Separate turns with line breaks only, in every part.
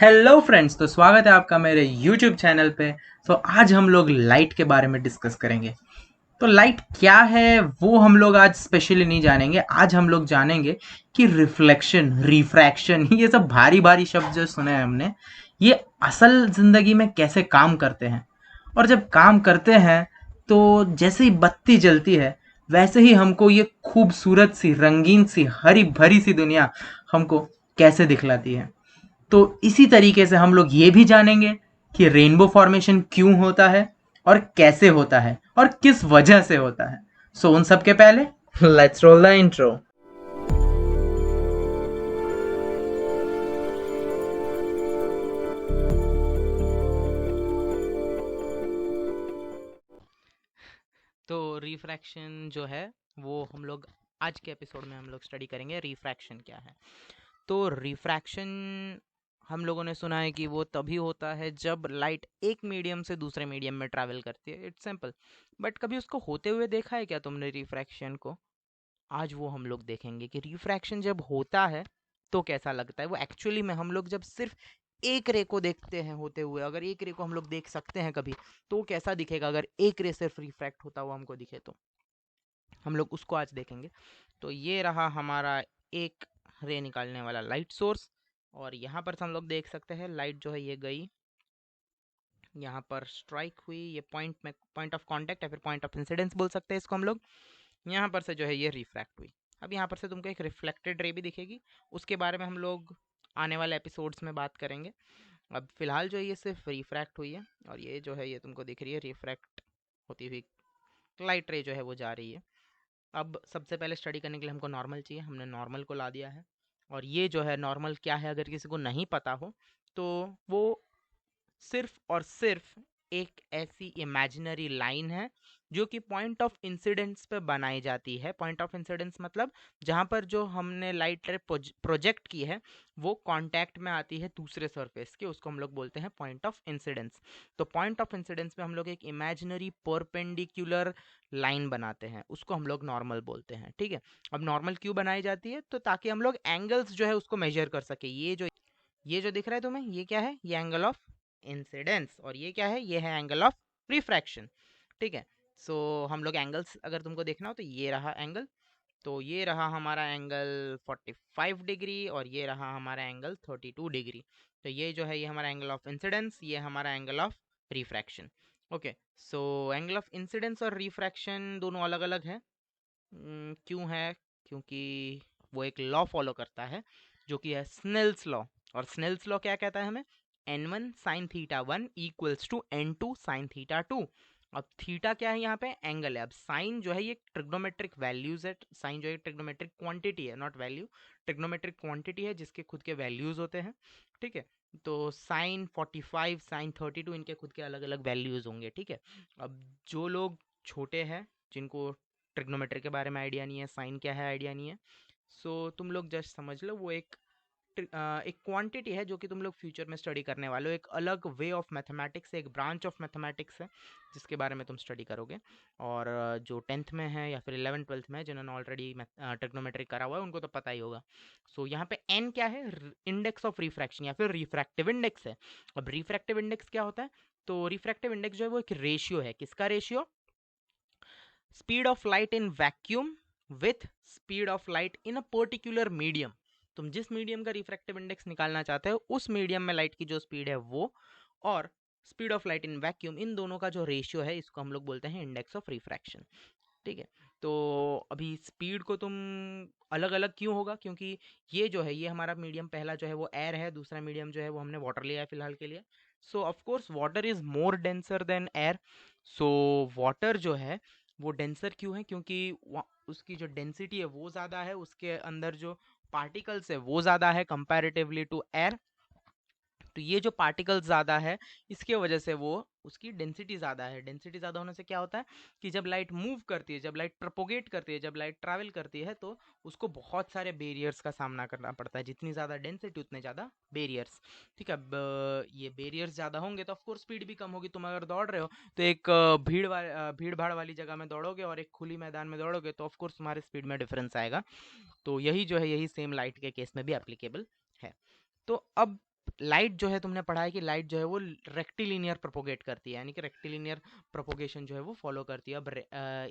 Hello friends, तो स्वागत है आपका मेरे यूट्यूब चैनल पे। आज हम लोग लाइट के बारे में डिस्कस करेंगे। तो लाइट क्या है वो हम लोग आज स्पेशली नहीं जानेंगे। आज हम लोग जानेंगे कि रिफ्लेक्शन, रिफ्रैक्शन, ये सब भारी भारी शब्द जो सुने हैं हमने, ये असल जिंदगी में कैसे काम करते हैं। और जब काम करते हैं तो जैसे ही बत्ती जलती है वैसे ही हमको ये खूबसूरत सी, रंगीन सी, हरी भरी सी दुनिया हमको कैसे दिखलाती है। तो इसी तरीके से हम लोग ये भी जानेंगे कि रेनबो फॉर्मेशन क्यों होता है और कैसे होता है और किस वजह से होता है। उन सब के पहले लेट्स रोल द इंट्रो।
तो रिफ्रैक्शन जो है वो हम लोग आज के एपिसोड में हम लोग स्टडी करेंगे रिफ्रैक्शन क्या है। तो रिफ्रैक्शन हम लोगों ने सुना है कि वो तभी होता है जब लाइट एक मीडियम से दूसरे मीडियम में ट्रैवल करती है। It's simple. बट कभी उसको होते हुए देखा है क्या तुमने रिफ्रैक्शन को? आज वो हम लोग देखेंगे कि रिफ्रैक्शन जब होता है तो कैसा लगता है। वो एक्चुअली में हम लोग जब सिर्फ एक रे को देखते हैं होते हुए, अगर एक रे को हम लोग देख सकते हैं कभी, तो वो कैसा दिखेगा अगर एक रे सिर्फ रिफ्रैक्ट होता हुआ हमको दिखे तो। हम लोग उसको आज देखेंगे। तो ये रहा हमारा एक रे निकालने वाला लाइट सोर्स। और यहाँ पर हम लोग देख सकते हैं लाइट जो है ये गई, यहाँ पर स्ट्राइक हुई, ये पॉइंट में पॉइंट ऑफ कांटेक्ट या फिर पॉइंट ऑफ इंसिडेंस बोल सकते हैं इसको हम लोग। यहाँ पर से जो है ये रिफ्रैक्ट हुई। अब यहाँ पर से तुमको एक रिफ्लेक्टेड रे भी दिखेगी, उसके बारे में हम लोग आने वाले एपिसोड्स में बात करेंगे। अब फिलहाल जो है ये सिर्फ रिफ्रैक्ट हुई है, और ये जो है ये तुमको दिख रही है रिफ्रैक्ट होती हुई लाइट रे जो है वो जा रही है। अब सबसे पहले स्टडी करने के लिए हमको नॉर्मल चाहिए, हमने नॉर्मल को ला दिया है। और ये जो है नॉर्मल क्या है अगर किसी को नहीं पता हो तो वो सिर्फ और सिर्फ एक ऐसी इमेजिनरी लाइन है जो कि पॉइंट ऑफ इंसिडेंस पे बनाई जाती है। पॉइंट ऑफ इंसिडेंस मतलब जहाँ पर जो हमने लाइट रे प्रोजेक्ट की है वो कांटेक्ट में आती है दूसरे सरफेस के, उसको हम लोग बोलते हैं पॉइंट ऑफ इंसिडेंस। तो पॉइंट ऑफ इंसिडेंस पे हम लोग एक इमेजिनरी परपेंडिकुलर लाइन बनाते हैं, उसको हम लोग नॉर्मल बोलते हैं। ठीक है। अब नॉर्मल क्यों बनाई जाती है? तो ताकि हम लोग एंगल्स जो है उसको मेजर कर सके। ये जो दिख रहा है तुम्हें, ये क्या है? ये एंगल ऑफ इंसिडेंस। और ये क्या है? ये है एंगल ऑफ रिफ्रैक्शन। ठीक है। सो हम लोग एंगल्स अगर तुमको देखना हो तो ये रहा एंगल। तो ये रहा हमारा एंगल 45 डिग्री और ये रहा हमारा एंगल 32 डिग्री। तो ये जो है ये हमारा एंगल ऑफ इंसिडेंस, ये हमारा angle of refraction. Okay. So angle of incidence और रिफ्रैक्शन दोनों अलग अलग है। क्यों है? क्योंकि वो एक लॉ फॉलो करता है जो कि है स्नेल्स लॉ। और स्नेल्स लॉ क्या कहता है हमें? n1 sin theta 1 equals to n2 sin theta 2। अब थीटा क्या है? यहाँ पे एंगल है। अब साइन जो है ये ट्रिग्नोमेट्रिक वैल्यूज है। साइन जो है ट्रिग्नोमेट्रिक क्वांटिटी है, नॉट वैल्यू। ट्रिग्नोमेट्रिक क्वांटिटी है जिसके खुद के वैल्यूज होते हैं। ठीक है। तो साइन 45, साइन 32 इनके खुद के अलग अलग वैल्यूज होंगे। ठीक है। अब जो लोग छोटे हैं, जिनको ट्रिग्नोमेट्री के बारे में आइडिया नहीं है, साइन क्या है आइडिया नहीं है, सो तुम लोग जस्ट समझ लो वो एक क्वांटिटी है जो कि तुम लोग फ्यूचर में स्टडी करने वाले हो। एक अलग वे ऑफ मैथमेटिक्स है, एक ब्रांच ऑफ मैथमेटिक्स है जिसके बारे में तुम स्टडी करोगे। और जो 10th में है या फिर 11th 12th में है, जिन्होंने ऑलरेडी ट्रिग्नोमेट्री करा हुआ है उनको तो पता ही होगा। सो यहाँ पे एन क्या है? इंडेक्स ऑफ रिफ्रैक्शन या फिर रिफ्रैक्टिव इंडेक्स है। अब रिफ्रैक्टिव इंडेक्स क्या होता है? तो रिफ्रैक्टिव इंडेक्स जो है वो एक रेशियो है। किसका ratio? Speed of light in vacuum with speed of light in a particular medium. तुम जिस मीडियम का रिफ्रैक्टिव इंडेक्स निकालना चाहते हो उस मीडियम में लाइट की जो स्पीड है वो, और speed of light in vacuum, इन दोनों का जो रेशियो है इसको हम लोग बोलते हैं इंडेक्स ऑफ रिफ्रैक्शन। ठीक है। तो अभी स्पीड को तुम अलग अलग क्यों होगा? क्योंकि ये जो है ये हमारा मीडियम पहला जो है वो एयर है, दूसरा मीडियम जो है वो हमने वाटर लिया है फिलहाल के लिए। सो of course water is more denser then air. So water जो है वो डेंसर क्यों है? क्योंकि उसकी जो डेंसिटी है वो ज़्यादा है, उसके अंदर जो पार्टिकल्स है वो ज़्यादा है कंपैरेटिवली टू एयर। तो ये जो पार्टिकल ज़्यादा है इसके वजह से वो उसकी डेंसिटी ज़्यादा है। डेंसिटी ज़्यादा होने से क्या होता है कि जब लाइट मूव करती है, जब लाइट प्रोपोगेट करती है, जब लाइट ट्रैवल करती है तो उसको बहुत सारे बैरियर्स का सामना करना पड़ता है। जितनी ज़्यादा डेंसिटी उतने ज़्यादा बैरियर्स। ठीक है। अब ये बैरियर्स ज़्यादा होंगे तो ऑफकोर्स स्पीड भी कम होगी। तुम अगर दौड़ रहे हो तो एक भीड़ भाड़ वाली जगह में दौड़ोगे और एक खुली मैदान में दौड़ोगे तो ऑफकोर्स तुम्हारे स्पीड में डिफरेंस आएगा। तो यही जो है यही सेम लाइट के केस में भी एप्लीकेबल है। तो अब लाइट जो है तुमने पढ़ा है कि लाइट जो है वो रेक्टिलिनियर प्रोपोगेट करती है, यानी कि रेक्टिलिनियर प्रोपोगेशन जो है वो फॉलो करती है। अब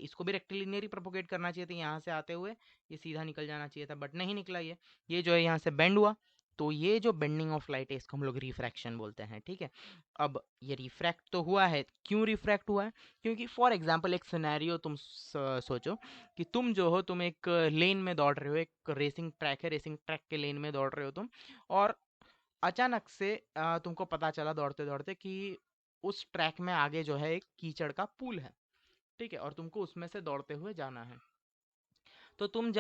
इसको भी रेक्टिलिनियर ही प्रोपोगेट करना चाहिए था, यहाँ से आते हुए ये सीधा निकल जाना चाहिए था, बट नहीं निकला। ये जो है यहाँ से बेंड हुआ, तो ये जो बेंडिंग ऑफ लाइट है इसको हम लोग रिफ्रैक्शन बोलते हैं, ठीक है। अब ये रिफ्रैक्ट तो हुआ है, क्यों रिफ्रैक्ट हुआ है? क्योंकि फॉर एग्जाम्पल एक सिनेरियो तुम सोचो कि तुम जो हो, तुम एक लेन में दौड़ रहे हो, एक रेसिंग ट्रैक है, रेसिंग ट्रैक के लेन में दौड़ रहे हो तुम, और अचानक से तुमको पता चला दौड़ते दौड़ते कि उस ट्रैक में आगे जो है एक कीचड़ का पुल है, ठीक है, और तुमको उसमें से दौड़ते हुए जाना है। तो तुम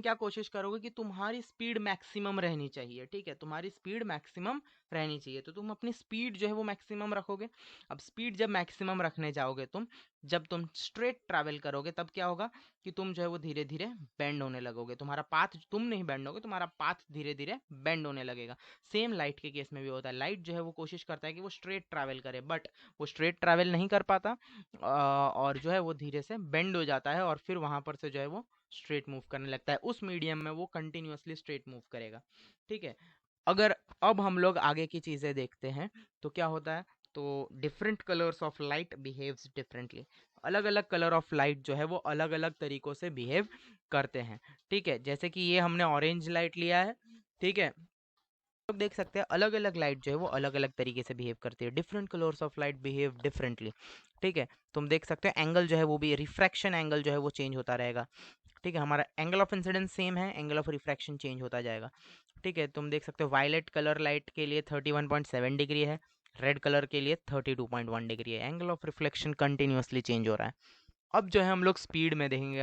क्या कोशिश करोगे कि तुम्हारी स्पीड मैक्सिमम रहनी चाहिए, ठीक है, तुम्हारी स्पीड मैक्सिमम रहनी चाहिए, तो तुम अपनी स्पीड जो है वो मैक्सिमम रखोगे। अब स्पीड जब मैक्सिमम रखने जाओगे तुम, जब तुम स्ट्रेट ट्रैवल करोगे, तब क्या होगा कि तुम जो है वो धीरे धीरे बेंड होने लगोगे, तुम्हारा पाथ, तुम नहीं बेंड होगे, तुम्हारा पाथ धीरे धीरे बेंड होने लगेगा। सेम लाइट के केस में भी होता है, लाइट जो है वो कोशिश करता है कि वो स्ट्रेट ट्रैवल करे, बट वो स्ट्रेट ट्रैवल नहीं कर पाता, और जो है वो धीरे से बेंड हो जाता है, और फिर वहां पर से जो है वो स्ट्रेट मूव करने लगता है। उस मीडियम में वो कंटिन्यूअसली स्ट्रेट मूव करेगा, ठीक है। अगर अब हम लोग आगे की चीजें देखते हैं तो क्या होता है, तो different colours of light behaves differently. अलग अलग कलर ऑफ लाइट जो है वो अलग अलग तरीकों से बिहेव करते हैं, ठीक है। जैसे कि ये हमने ऑरेंज लाइट लिया है, ठीक है, लोग देख सकते हैं अलग अलग लाइट जो है वो अलग अलग तरीके से बिहेव करती है, different colours of light behave differently, ठीक है। तुम देख सकते हो एंगल जो है वो भी, रिफ्रैक्शन एंगल जो है वो चेंज होता रहेगा, ठीक है। हमारा एंगल ऑफ इंसिडेंस सेम है, एंगल ऑफ रिफ्रैक्शन चेंज होता जाएगा, ठीक है। तुम देख सकते हो वायलेट कलर लाइट के लिए 31.7 डिग्री है, रेड कलर के लिए 32.1 डिग्री है, angle of reflection continuously change हो रहा है। अब जो है हम लोग स्पीड में देखेंगे,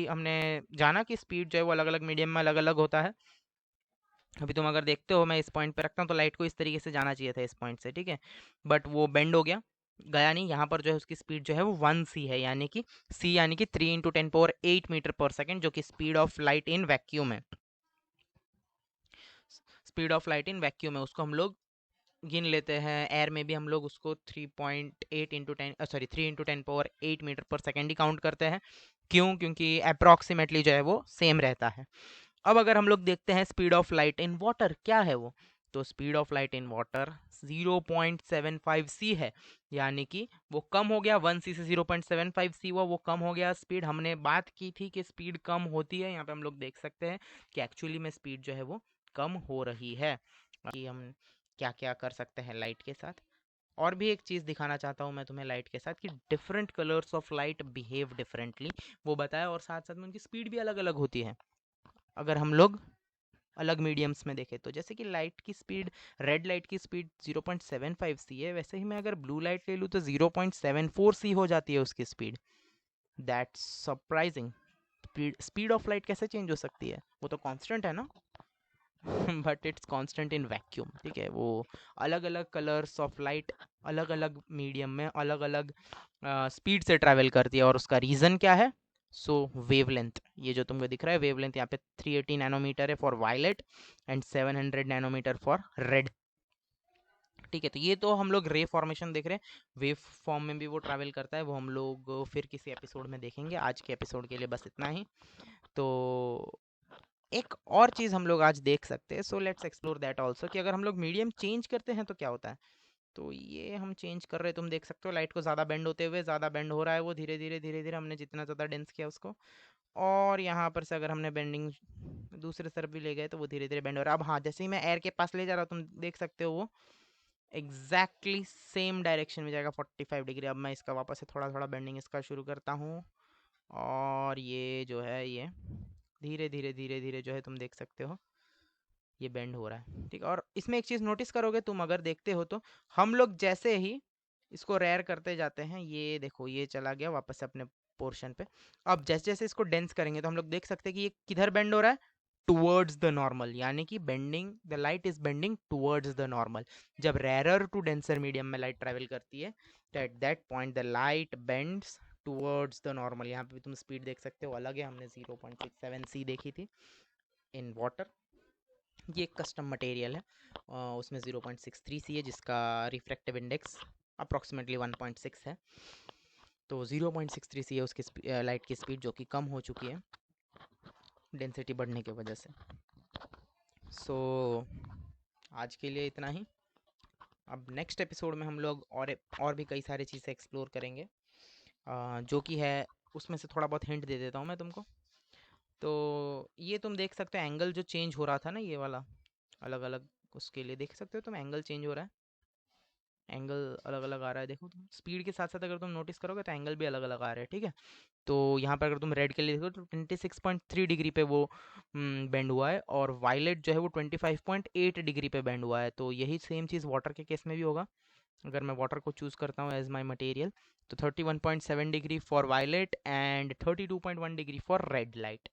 हमने जाना कि स्पीड जो है वो अलग अलग मीडियम में अलग अलग होता है। अभी तुम अगर देखते हो, मैं इस पॉइंट पे रखता हूँ, तो लाइट को इस तरीके से जाना चाहिए था इस पॉइंट से, ठीक है, बट वो बेंड हो गया, गया नहीं। यहाँ पर जो है उसकी स्पीड जो है वो 1 c है, यानी कि c यानी कि 3 × 10⁸ मीटर पर सेकेंड, जो कि speed of light in vacuum है। Speed of light in vacuum है, उसको हम लोग गिन लेते हैं। एयर में भी हम लोग उसको 3 × 10 मीटर पर सेकेंड ही काउंट करते हैं। क्यों? क्योंकि अप्रॉक्सीमेटली जो है वो सेम रहता है। अब अगर हम लोग देखते हैं speed of light in water क्या है वो, तो speed of light in water 0.75 c है, यानी कि वो कम हो गया, 1 c से 0.75 c हुआ, वो कम हो गया स्पीड। हमने बात की थी कि स्पीड कम होती है, यहाँ पे हम लोग देख सकते हैं कि एक्चुअली में स्पीड जो है वो कम हो रही है। कि हम क्या क्या कर सकते हैं लाइट के साथ, और भी एक चीज़ दिखाना चाहता हूँ मैं तुम्हें लाइट के साथ, कि different colours of light behave differently, वो बताया, और साथ साथ में उनकी स्पीड भी अलग अलग होती है। अगर हम लोग अलग मीडियम्स में देखें, तो जैसे कि लाइट की स्पीड, रेड लाइट की स्पीड 0.75 c है, वैसे ही मैं अगर ब्लू लाइट ले लूँ तो 0.74 c हो जाती है उसकी speed. That's surprising. Speed of light कैसे चेंज हो सकती है, वो तो कांस्टेंट है ना। But it's constant in vacuum, ठीक है। वो अलग अलग कलर्स ऑफ लाइट अलग अलग मीडियम में अलग अलग स्पीड से ट्रैवल करती है, और उसका रीज़न क्या है? सो वेवलेंथ, ये जो तुमको दिख रहा है वेवलेंथ, यहाँ पे 380 नैनोमीटर है for violet and 700 nanometre for red, ठीक है। तो ये तो हम लोग रे फॉर्मेशन देख रहे हैं, वेव फॉर्म में भी वो ट्रैवल करता है, वो हम लोग फिर किसी एपिसोड में देखेंगे। आज के एपिसोड के लिए बस इतना ही। तो एक और चीज़ हम लोग आज देख सकते हैं, so let's explore that also, कि अगर हम लोग मीडियम चेंज करते हैं तो क्या होता है। तो ये हम चेंज कर रहे हैं, तुम देख सकते हो लाइट को ज़्यादा बेंड होते हुए, ज़्यादा बेंड हो रहा है वो, धीरे धीरे धीरे धीरे हमने जितना ज़्यादा डेंस किया उसको, और यहाँ पर से अगर हमने बेंडिंग दूसरे तरफ भी ले गए तो वो धीरे धीरे बेंड हो रहा है। अब हाँ, जैसे ही मैं एयर के पास ले जा रहा हूँ, तुम देख सकते हो वो एग्जैक्टली सेम डायरेक्शन में जाएगा 45 डिग्री। अब मैं इसका वापस से थोड़ा थोड़ा बेंडिंग इसका शुरू करता हूँ, और ये जो है ये धीरे धीरे धीरे धीरे जो है तुम देख सकते हो ये बेंड हो रहा है, ठीक है। और इसमें एक चीज़ नोटिस करोगे तुम, अगर देखते हो तो हम लोग जैसे ही इसको रेयर करते जाते हैं, ये देखो ये चला गया वापस से अपने पोर्शन पे। अब जैसे जैसे इसको डेंस करेंगे तो हम लोग देख सकते हैं कि ये किधर बेंड हो रहा है, टुवर्ड्स द नॉर्मल, यानी कि bending, the light is bending towards the normal. जब रेयर टू डेंसर मीडियम में लाइट ट्रैवल करती है, तो at that point the light bends towards the normal. यहाँ पे भी तुम स्पीड देख सकते हो, अलग है, हमने 0.67 c देखी थी इन वाटर। ये एक कस्टम मटेरियल है, उसमें 0.63 सी है, जिसका रिफ्रैक्टिव इंडेक्स अप्रॉक्सीमेटली 1.6 है। तो 0.63 सी है उसकी लाइट की स्पीड, जो कि कम हो चुकी है डेंसिटी बढ़ने की वजह से। सो आज के लिए इतना ही। अब नेक्स्ट एपिसोड में हम लोग और भी कई सारी चीज़ें एक्सप्लोर करेंगे, जो कि है, उसमें से थोड़ा बहुत हिंट दे देता हूँ मैं तुमको। तो ये तुम देख सकते हो एंगल जो चेंज हो रहा था ना, ये वाला अलग अलग, उसके लिए देख सकते हो तुम एंगल चेंज हो रहा है, एंगल अलग अलग आ रहा है। देखो तुम स्पीड के साथ साथ अगर तुम नोटिस करोगे तो एंगल भी अलग अलग आ रहे हैं, ठीक है। तो यहाँ पर अगर तुम रेड के लिए देखो तो 26.3 डिग्री पे वो बेंड हुआ है, और वायलेट जो है वो 25.8 डिग्री पे बेंड हुआ है। तो यही सेम चीज़ वाटर के केस में भी होगा। अगर मैं वाटर को चूज़ करता हूँ एज माई मटेरियल, तो 31.7 degree for violet and 32.1 degree for red light.